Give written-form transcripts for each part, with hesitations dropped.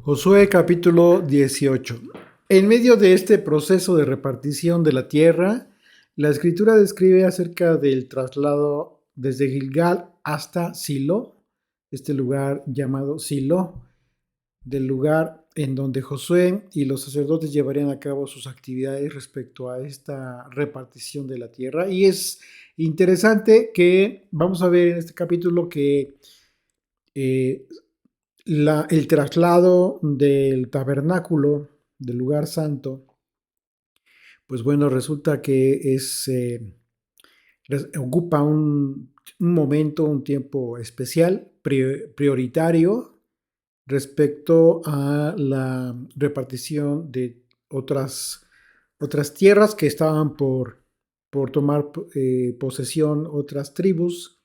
Josué capítulo 18. En medio de este proceso de repartición de la tierra, la escritura describe acerca del traslado desde Gilgal hasta Silo, este lugar llamado Silo, del lugar en donde Josué y los sacerdotes llevarían a cabo sus actividades respecto a esta repartición de la tierra. Y es interesante que vamos a ver en este capítulo que eh, el traslado del tabernáculo, del lugar santo, pues bueno, resulta que ocupa un momento, un tiempo especial, prioritario respecto a la repartición de otras tierras que estaban por tomar posesión otras tribus,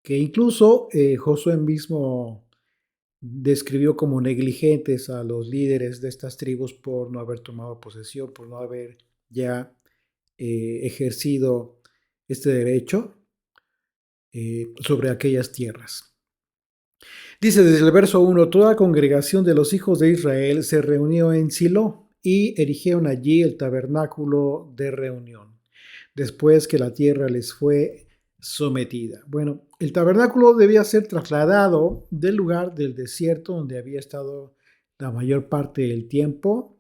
que incluso Josué mismo describió como negligentes a los líderes de estas tribus por no haber tomado posesión, por no haber ya ejercido este derecho sobre aquellas tierras. Dice desde el verso 1, toda congregación de los hijos de Israel se reunió en Silo y erigieron allí el tabernáculo de reunión, después que la tierra les fue sometida. Bueno, el tabernáculo debía ser trasladado del lugar del desierto donde había estado la mayor parte del tiempo,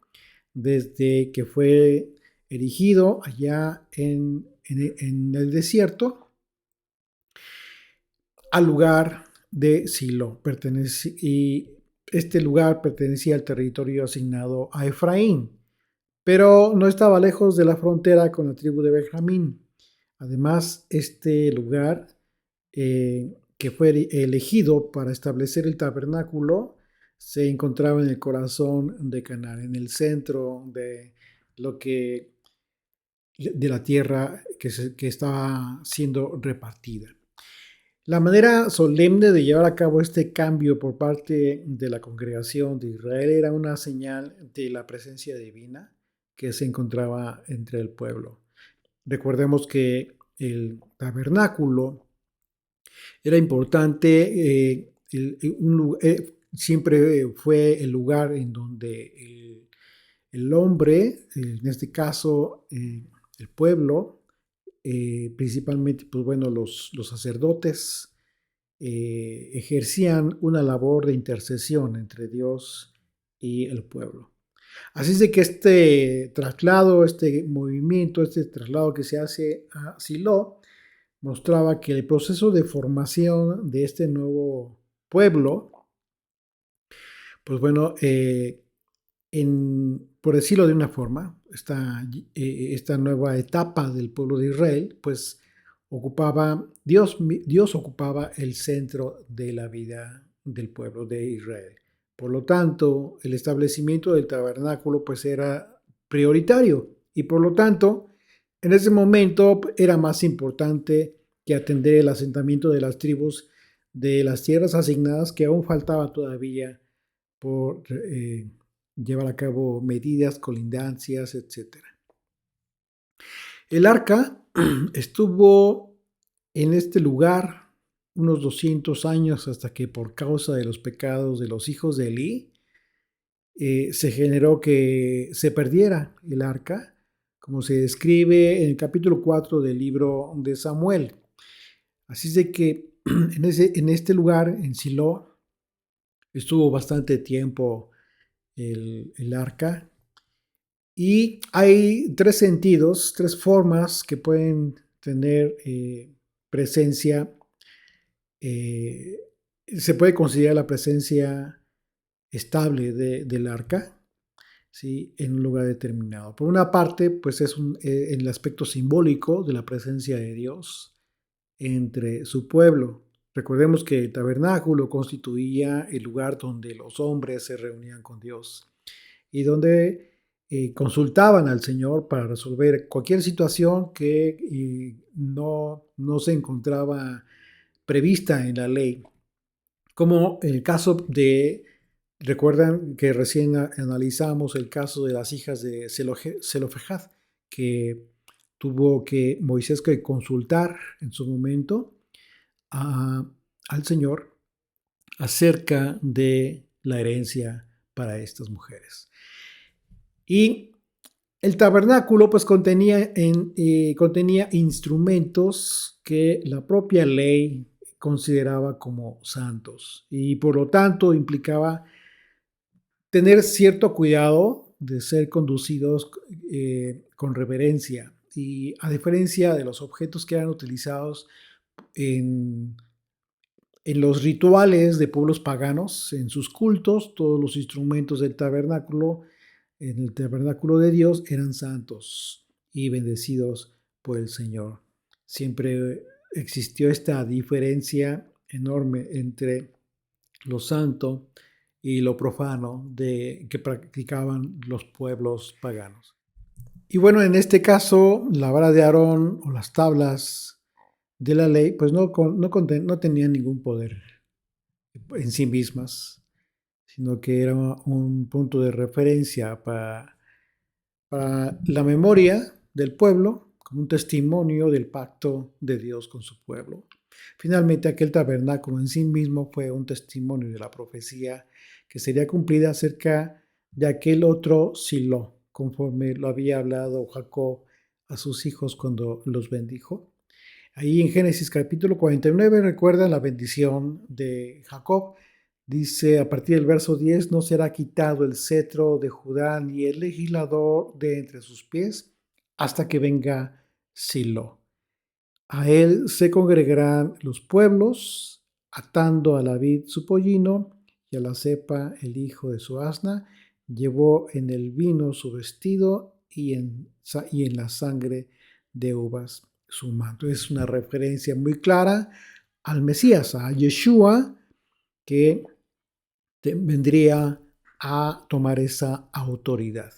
desde que fue erigido allá en el desierto, al lugar de Silo. Y este lugar pertenecía al territorio asignado a Efraín, pero no estaba lejos de la frontera con la tribu de Benjamín. Además, este lugar que fue elegido para establecer el tabernáculo se encontraba en el corazón de Canaán, en el centro lo que de la tierra que estaba siendo repartida. La manera solemne de llevar a cabo este cambio por parte de la congregación de Israel era una señal de la presencia divina que se encontraba entre el pueblo. Recordemos que el tabernáculo era importante, siempre fue el lugar en donde el hombre, en este caso el pueblo, principalmente pues bueno, los sacerdotes, ejercían una labor de intercesión entre Dios y el pueblo. Así es de que este traslado, este movimiento, este traslado que se hace a Silo, mostraba que el proceso de formación de este nuevo pueblo, pues bueno, por decirlo de una forma, esta nueva etapa del pueblo de Israel, pues Dios ocupaba el centro de la vida del pueblo de Israel. Por lo tanto, el establecimiento del tabernáculo pues era prioritario y por lo tanto, en ese momento era más importante que atender el asentamiento de las tribus de las tierras asignadas que aún faltaba todavía por llevar a cabo medidas, colindancias, etcétera. El arca estuvo en este lugar unos 200 años hasta que por causa de los pecados de los hijos de Elí, se generó que se perdiera el arca, como se describe en el capítulo 4 del libro de Samuel. Así es de que en este lugar, en Silo, estuvo bastante tiempo el arca. Y hay tres sentidos, tres formas que pueden tener presencia. eh, Se puede considerar la presencia estable del arca, ¿sí?, en un lugar determinado. Por una parte, pues es el aspecto simbólico de la presencia de Dios entre su pueblo. Recordemos que el tabernáculo constituía el lugar donde los hombres se reunían con Dios y donde consultaban al Señor para resolver cualquier situación que no se encontraba prevista en la ley. Como en el caso recuerdan que recién analizamos el caso de las hijas de Zelofejad, que tuvo que Moisés que consultar en su momento al Señor acerca de la herencia para estas mujeres. Y el tabernáculo pues contenía instrumentos que la propia ley consideraba como santos y por lo tanto implicaba tener cierto cuidado de ser conducidos con reverencia, y a diferencia de los objetos que eran utilizados en, en los rituales de pueblos paganos, en sus cultos, todos los instrumentos del tabernáculo, en el tabernáculo de Dios, eran santos y bendecidos por el Señor. Siempre existió esta diferencia enorme entre lo santo y lo profano que practicaban los pueblos paganos. Y bueno, en este caso, la vara de Aarón o las tablas de la ley, pues no tenían ningún poder en sí mismas, sino que era un punto de referencia para la memoria del pueblo, como un testimonio del pacto de Dios con su pueblo. Finalmente, aquel tabernáculo en sí mismo fue un testimonio de la profecía que sería cumplida acerca de aquel otro Silo, conforme lo había hablado Jacob a sus hijos cuando los bendijo. Ahí en Génesis capítulo 49 recuerda la bendición de Jacob. Dice a partir del verso 10, no será quitado el cetro de Judá ni el legislador de entre sus pies hasta que venga Silo. A él se congregarán los pueblos, atando a la vid su pollino y a la cepa el hijo de su asna. Llevó en el vino su vestido y en la sangre de uvas su manto. Es una referencia muy clara al Mesías, a Yeshua, que vendría a tomar esa autoridad.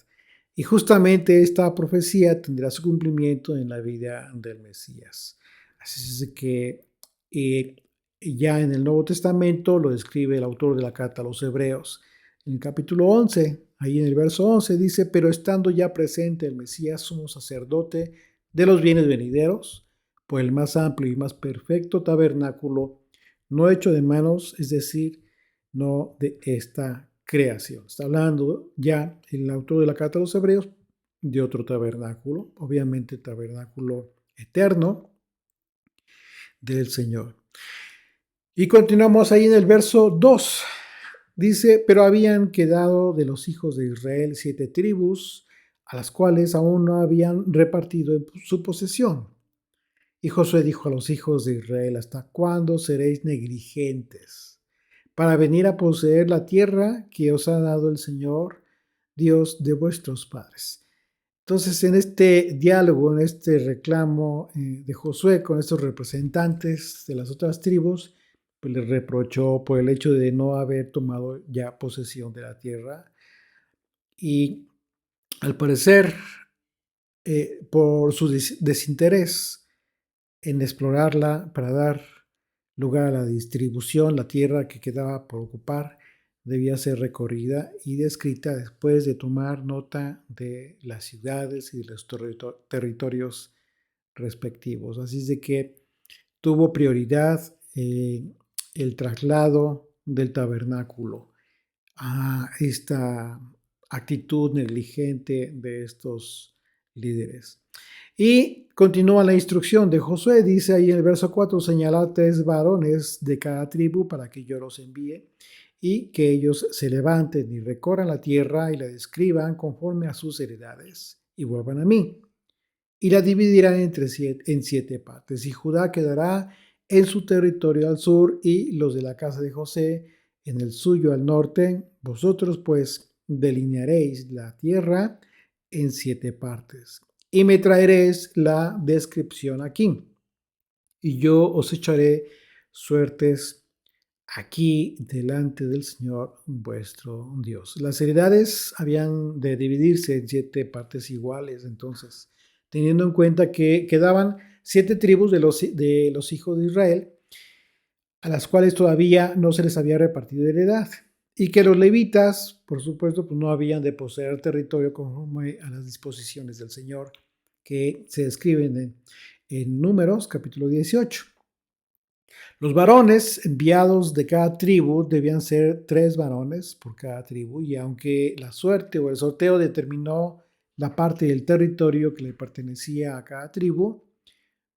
Y justamente esta profecía tendrá su cumplimiento en la vida del Mesías. Así es que ya en el Nuevo Testamento lo describe el autor de la carta a los Hebreos. En el capítulo 11, ahí en el verso 11 dice, pero estando ya presente el Mesías sumo sacerdote de los bienes venideros, por el más amplio y más perfecto tabernáculo, no hecho de manos, es decir, no de esta creación. Está hablando ya el autor de la carta a los Hebreos de otro tabernáculo, obviamente el tabernáculo eterno del Señor. Y continuamos ahí en el verso 2. Dice, pero habían quedado de los hijos de Israel 7 tribus, a las cuales aún no habían repartido su posesión. Y Josué dijo a los hijos de Israel, ¿hasta cuándo seréis negligentes para venir a poseer la tierra que os ha dado el Señor, Dios de vuestros padres? Entonces, en este diálogo, en este reclamo de Josué con estos representantes de las otras tribus, pues les reprochó por el hecho de no haber tomado ya posesión de la tierra. Y al parecer, por su desinterés en explorarla para dar lugar a la distribución, la tierra que quedaba por ocupar debía ser recorrida y descrita después de tomar nota de las ciudades y de los territorios respectivos. Así es de que tuvo prioridad el traslado del tabernáculo a esta actitud negligente de estos líderes. Y continúa la instrucción de Josué, dice ahí en el verso 4, señalad 3 varones de cada tribu para que yo los envíe y que ellos se levanten y recorran la tierra y la describan conforme a sus heredades y vuelvan a mí. Y la dividirán en 7 partes. Y Judá quedará en su territorio al sur y los de la casa de José en el suyo al norte. Vosotros pues delinearéis la tierra en 7 partes. Y me traeréis la descripción aquí. Y yo os echaré suertes aquí delante del Señor vuestro Dios. Las heredades habían de dividirse en 7 partes iguales, entonces, teniendo en cuenta que quedaban 7 tribus de los hijos de Israel, a las cuales todavía no se les había repartido heredad, y que los levitas, por supuesto, pues no habían de poseer territorio conforme a las disposiciones del Señor que se describen en Números capítulo 18. Los varones enviados de cada tribu debían ser 3 varones por cada tribu, y aunque la suerte o el sorteo determinó la parte del territorio que le pertenecía a cada tribu,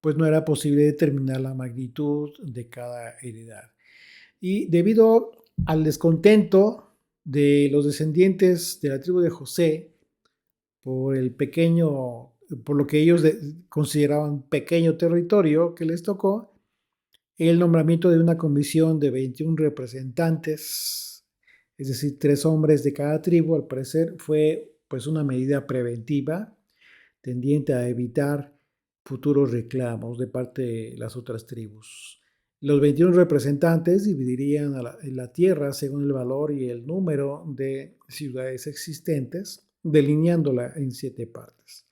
pues no era posible determinar la magnitud de cada heredad. Y debido al descontento de los descendientes de la tribu de José por el pequeño, por lo que ellos consideraban pequeño territorio que les tocó, el nombramiento de una comisión de 21 representantes, es decir, 3 hombres de cada tribu, al parecer fue pues una medida preventiva tendiente a evitar futuros reclamos de parte de las otras tribus. Los 21 representantes dividirían la tierra según el valor y el número de ciudades existentes, delineándola en 7 partes.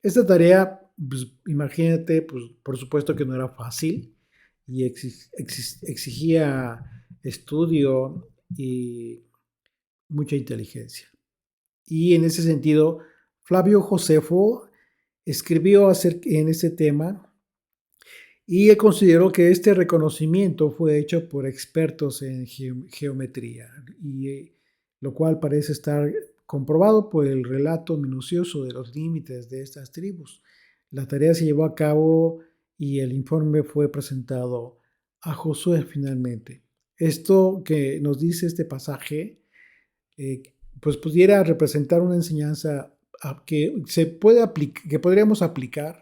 Esta tarea, pues, imagínate, pues, por supuesto que no era fácil y exigía estudio y mucha inteligencia. Y en ese sentido, Flavio Josefo escribió en este tema y consideró que este reconocimiento fue hecho por expertos en geometría, y lo cual parece estar comprobado por el relato minucioso de los límites de estas tribus. La tarea se llevó a cabo y el informe fue presentado a Josué finalmente. Esto que nos dice este pasaje, eh, pues pudiera representar una enseñanza que podríamos aplicar,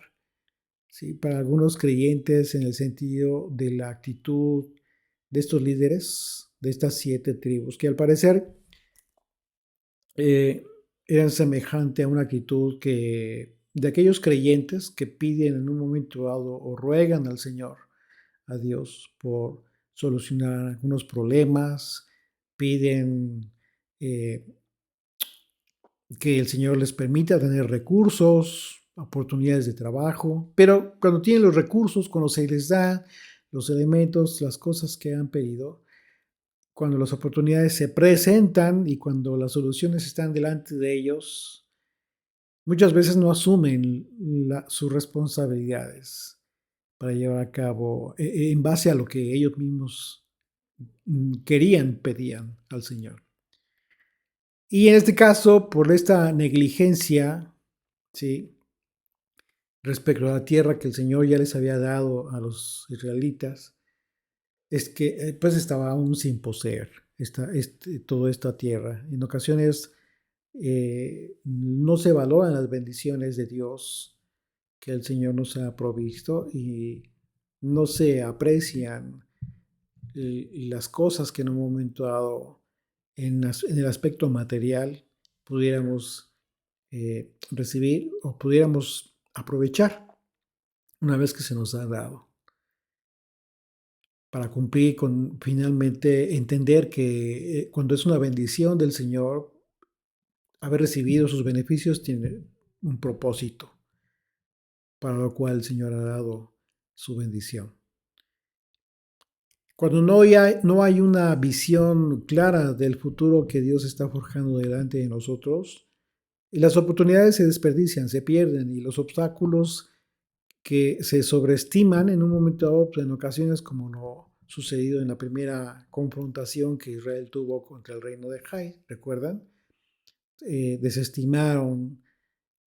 ¿sí?, para algunos creyentes, en el sentido de la actitud de estos líderes, de estas 7 tribus, que al parecer eh, eran semejante a una actitud de aquellos creyentes que piden en un momento dado o ruegan al Señor, a Dios, por solucionar algunos problemas, piden eh, que el Señor les permita tener recursos, oportunidades de trabajo, pero cuando tienen los recursos, cuando se les da los elementos, las cosas que han pedido, cuando las oportunidades se presentan y cuando las soluciones están delante de ellos, muchas veces no asumen sus responsabilidades para llevar a cabo en base a lo que ellos mismos querían, pedían al Señor. Y en este caso, por esta negligencia, ¿sí?, respecto a la tierra que el Señor ya les había dado a los israelitas, es que pues estaba aún sin poseer toda esta tierra. En ocasiones no se valoran las bendiciones de Dios que el Señor nos ha provisto, y no se aprecian las cosas que en un momento dado, en el aspecto material, pudiéramos recibir o pudiéramos aprovechar una vez que se nos ha dado, para cumplir con, finalmente, entender que cuando es una bendición del Señor, haber recibido sus beneficios tiene un propósito, para lo cual el Señor ha dado su bendición. Cuando no hay una visión clara del futuro que Dios está forjando delante de nosotros, las oportunidades se desperdician, se pierden, y los obstáculos que se sobreestiman en un momento dado, pues en ocasiones, como lo sucedido en la primera confrontación que Israel tuvo contra el reino de Jai, ¿recuerdan? Desestimaron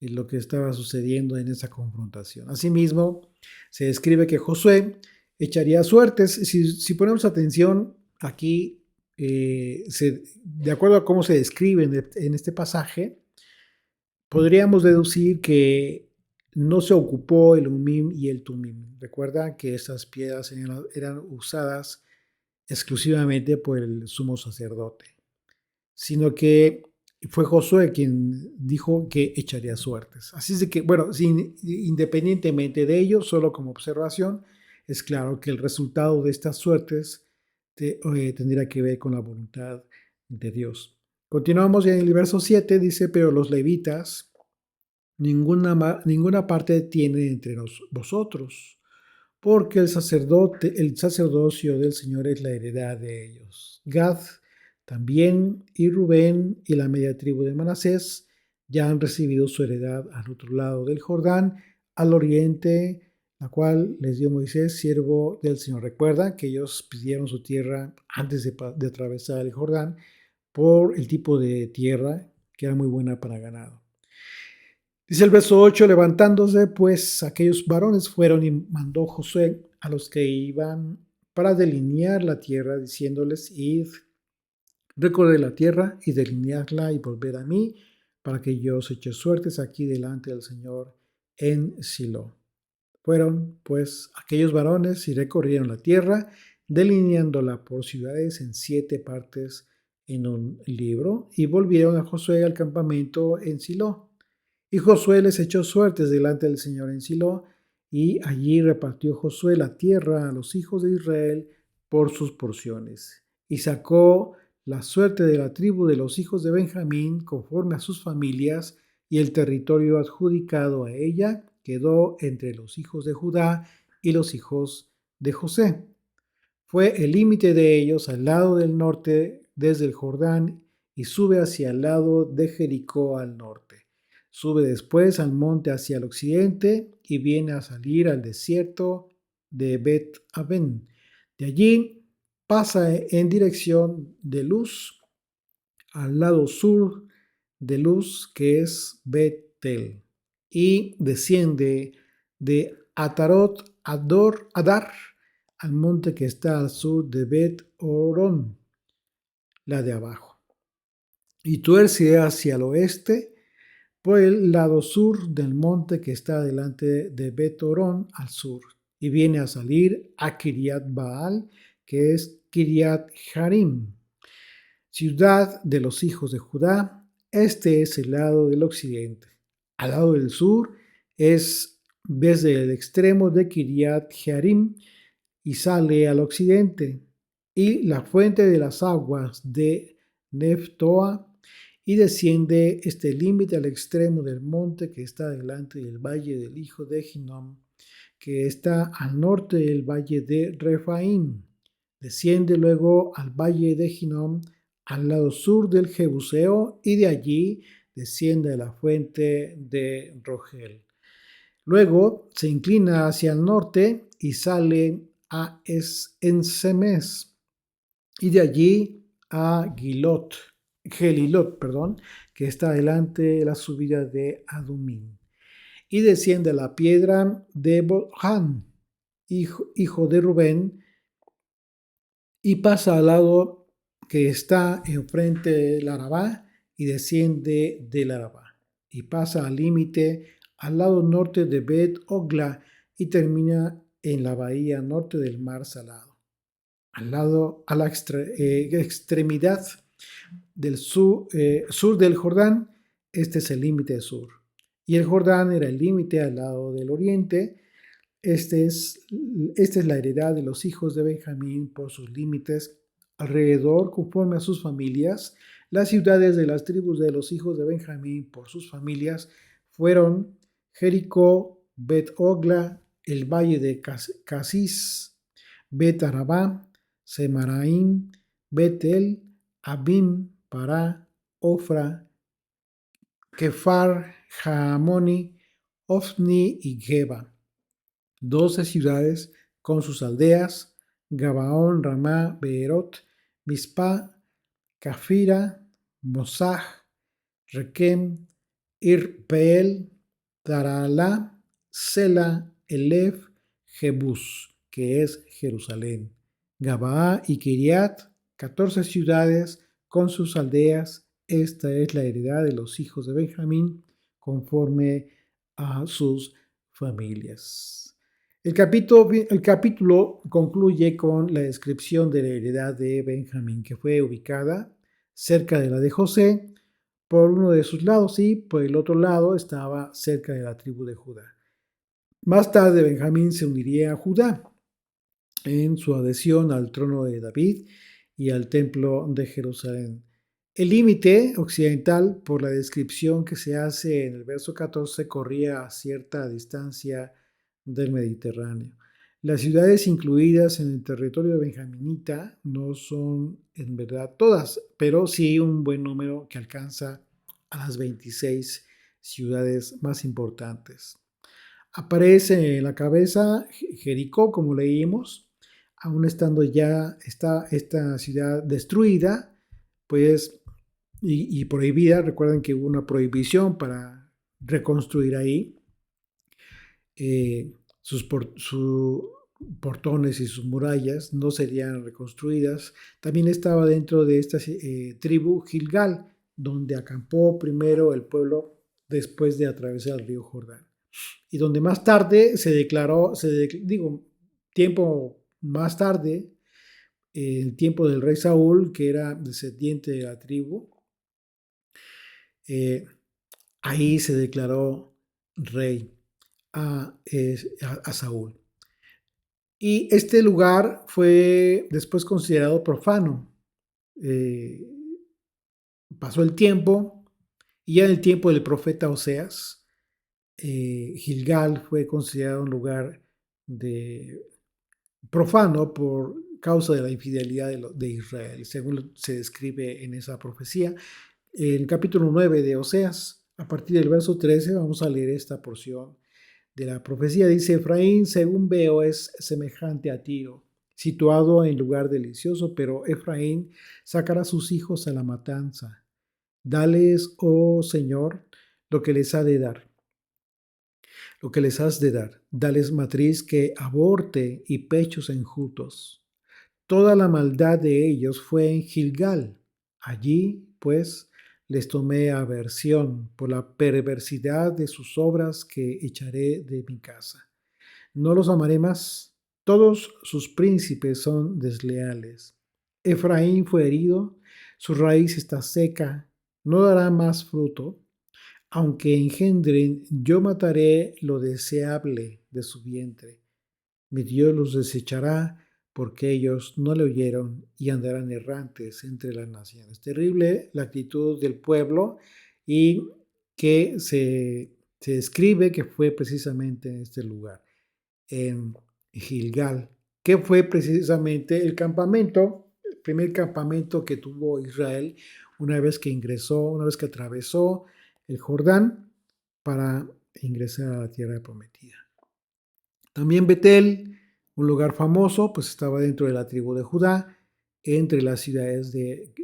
lo que estaba sucediendo en esa confrontación. Asimismo, se describe que Josué echaría suertes. Si ponemos atención aquí, de acuerdo a cómo se describe en este pasaje, podríamos deducir que no se ocupó el Umim y el Tumim. Recuerda que estas piedras eran usadas exclusivamente por el sumo sacerdote, sino que fue Josué quien dijo que echaría suertes. Así es de que, bueno, independientemente de ello, solo como observación, es claro que el resultado de estas suertes tendría que ver con la voluntad de Dios. Continuamos ya en el verso 7, dice: pero los levitas ninguna parte tienen entre vosotros, porque el sacerdocio del Señor es la heredad de ellos. Gad también, y Rubén y la media tribu de Manasés ya han recibido su heredad al otro lado del Jordán, al oriente, la cual les dio Moisés, siervo del Señor. Recuerda que ellos pidieron su tierra antes de atravesar el Jordán por el tipo de tierra que era muy buena para ganado. Dice el verso 8, levantándose pues aquellos varones fueron y mandó Josué a los que iban para delinear la tierra, diciéndoles, id, recorred la tierra y delineadla y volver a mí, para que yo os eche suertes aquí delante del Señor en Silo. Fueron pues aquellos varones y recorrieron la tierra, delineándola por ciudades en 7 partes en un libro, y volvieron a Josué al campamento en Silo. Y Josué les echó suertes delante del Señor en Silo, y allí repartió Josué la tierra a los hijos de Israel por sus porciones. Y sacó la suerte de la tribu de los hijos de Benjamín conforme a sus familias, y el territorio adjudicado a ella quedó entre los hijos de Judá y los hijos de José. Fue el límite de ellos al lado del norte desde el Jordán y sube hacia el lado de Jericó al norte. Sube después al monte hacia el occidente y viene a salir al desierto de Bet-Aven. De allí pasa en dirección de Luz al lado sur de Luz, que es Bet-El, y desciende de Adar al monte que está al sur de Bet-Orón, la de abajo, y tuerce hacia el oeste por el lado sur del monte que está delante de Bet-Orón al sur, y viene a salir a Kiriat Baal, que es Kiriat Jarim, ciudad de los hijos de Judá. Este es el lado del occidente. Al lado del sur es desde el extremo de Kiriat Jearim y sale al occidente, y la fuente de las aguas de Neftoa, y desciende este límite al extremo del monte que está delante del valle del hijo de Hinnom, que está al norte del valle de Refaim. Desciende luego al valle de Hinnom, al lado sur del Jebuseo, y de allí desciende a la fuente de Rogel. Luego se inclina hacia el norte y sale a Ensemes, y de allí a Gelilot, que está delante de la subida de Adumín, y desciende a la piedra de Bohan, hijo de Rubén, y pasa al lado que está enfrente del Arabá y desciende del Arabá, y pasa al límite al lado norte de Bet Ogla y termina en la bahía norte del Mar Salado. A la extremidad del sur del Jordán, este es el límite sur. Y el Jordán era el límite al lado del oriente. Esta es la heredad de los hijos de Benjamín por sus límites alrededor, conforme a sus familias. Las ciudades de las tribus de los hijos de Benjamín por sus familias fueron Jericó, Bet-Ogla, el valle de Casis, Bet-Arabá, Semaraim, Bet-El, Abim, Pará, Ofra, Kefar, Jaamoni, Ofni y Geba. 12 ciudades con sus aldeas: Gabaón, Ramá, Beerot, Mizpá, Cafira, Mosaj, Requem, Irpeel, Taralá, Sela, Elef, Jebús, que es Jerusalén, Gabaá y Kiriat, 14 ciudades con sus aldeas. Esta es la heredad de los hijos de Benjamín conforme a sus familias. El capítulo concluye con la descripción de la heredad de Benjamín, que fue ubicada cerca de la de José por uno de sus lados, y por el otro lado estaba cerca de la tribu de Judá. Más tarde Benjamín se uniría a Judá en su adhesión al trono de David y al templo de Jerusalén. El límite occidental, por la descripción que se hace en el verso 14, corría a cierta distancia del Mediterráneo. Las ciudades incluidas en el territorio benjaminita no son en verdad todas, pero sí un buen número que alcanza a las 26 ciudades más importantes. Aparece en la cabeza Jericó, como leímos, aún estando ya esta ciudad destruida, pues, y prohibida. Recuerden que hubo una prohibición para reconstruir ahí. Sus portones y sus murallas no serían reconstruidas. También estaba dentro de esta tribu Gilgal, donde acampó primero el pueblo después de atravesar el río Jordán. Y donde más tarde se declaró, tiempo más tarde, el tiempo del rey Saúl, que era descendiente de la tribu, eh, ahí se declaró rey a Saúl. Y este lugar fue después considerado profano. Eh, Pasó el tiempo y ya en el tiempo del profeta Oseas, Gilgal fue considerado un lugar de profano por causa de la infidelidad de Israel, según se describe en esa profecía. En el capítulo 9 de Oseas, a partir del verso 13, vamos a leer esta porción de la profecía. Dice: Efraín, según veo, es semejante a Tiro, situado en lugar delicioso, pero Efraín sacará a sus hijos a la matanza. Dales, oh Señor, lo que les ha de dar, lo que les has de dar. Dales matriz que aborte y pechos enjutos. Toda la maldad de ellos fue en Gilgal. Allí, pues, les tomé aversión por la perversidad de sus obras que echaré de mi casa. No los amaré más. Todos sus príncipes son desleales. Efraín fue herido, su raíz está seca, no dará más fruto. Aunque engendren, yo mataré lo deseable de su vientre. Mi Dios los desechará porque ellos no le oyeron y andarán errantes entre las naciones. Terrible la actitud del pueblo y que se describe que fue precisamente en este lugar, en Gilgal, que fue precisamente el primer campamento que tuvo Israel una vez que atravesó el Jordán para ingresar a la tierra prometida. También Betel, un lugar famoso, pues estaba dentro de la tribu de Judá, entre las ciudades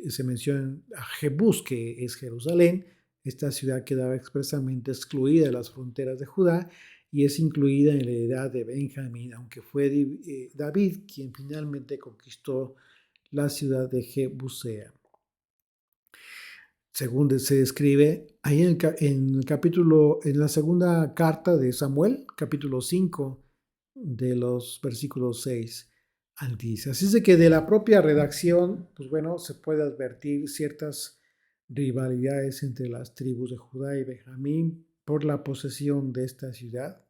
se menciona a Jebús, que es Jerusalén. Esta ciudad quedaba expresamente excluida de las fronteras de Judá y es incluida en la heredad de Benjamín, aunque fue David quien finalmente conquistó la ciudad de Jebusea. Según se describe ahí en el capítulo, en la segunda carta de Samuel, capítulo 5, de los versículos 6 al 10. Así es de que de la propia redacción, pues bueno, se puede advertir ciertas rivalidades entre las tribus de Judá y Benjamín por la posesión de esta ciudad.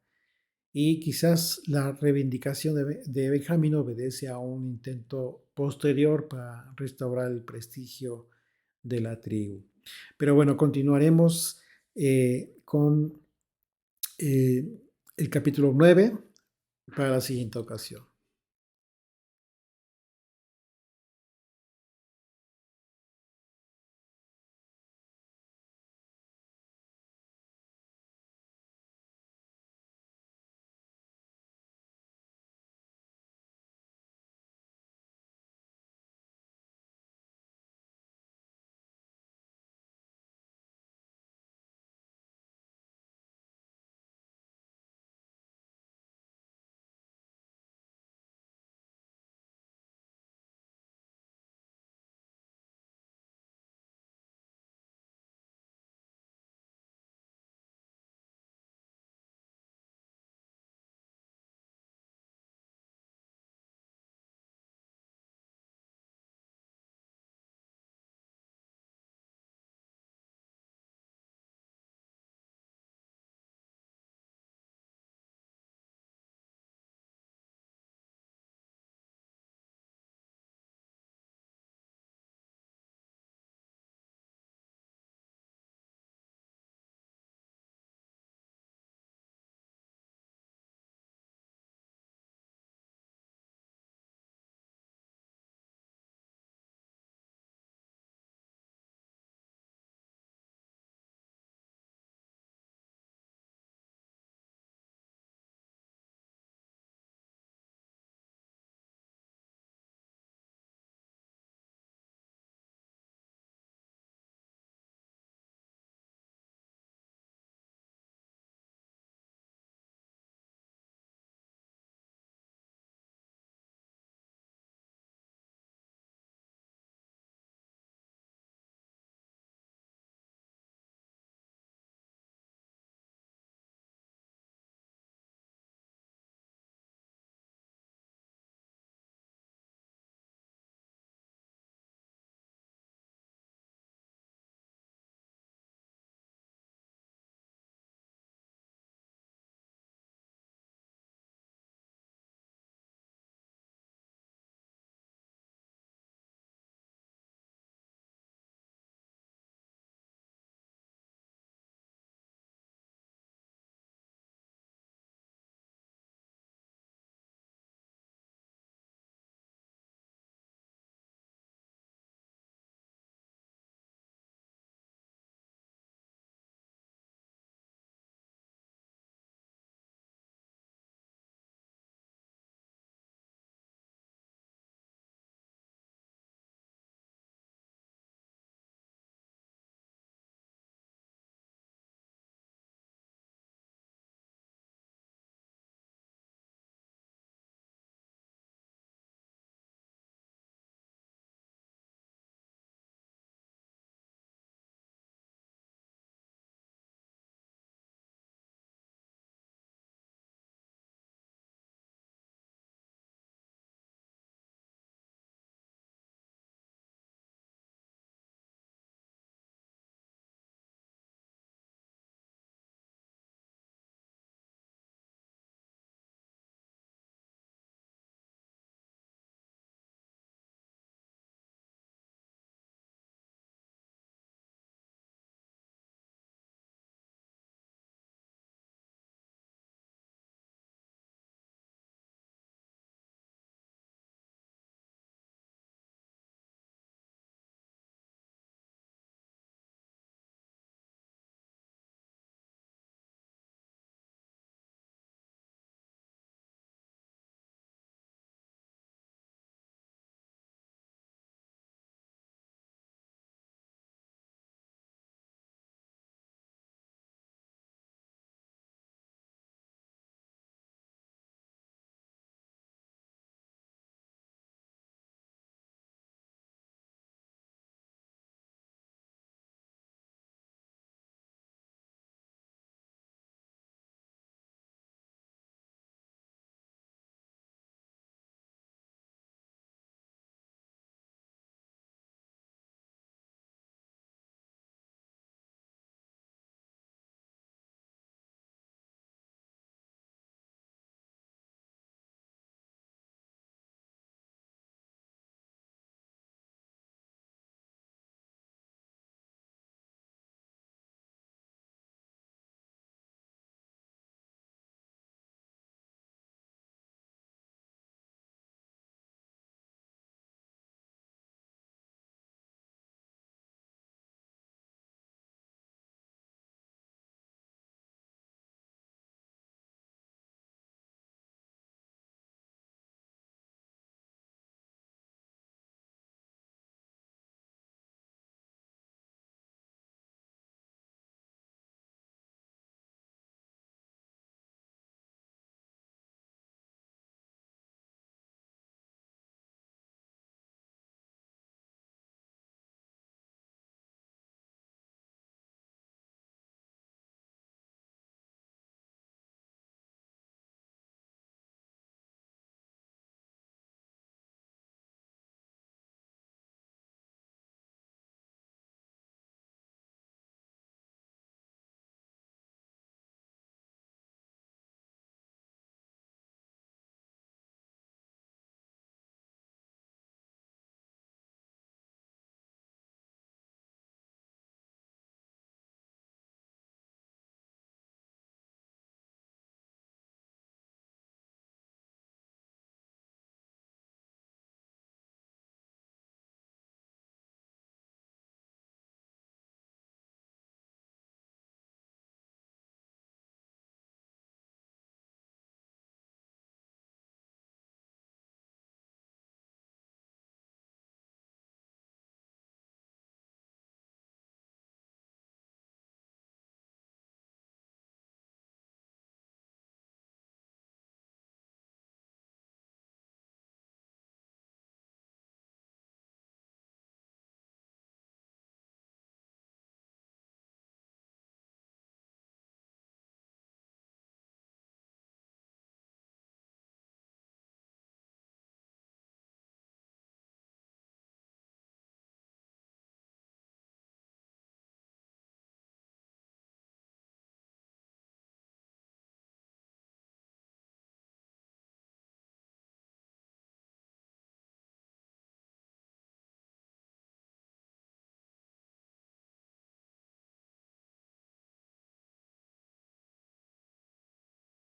Y quizás la reivindicación de Benjamín obedece a un intento posterior para restaurar el prestigio de la tribu. Pero bueno, continuaremos con el capítulo 9 para la siguiente ocasión.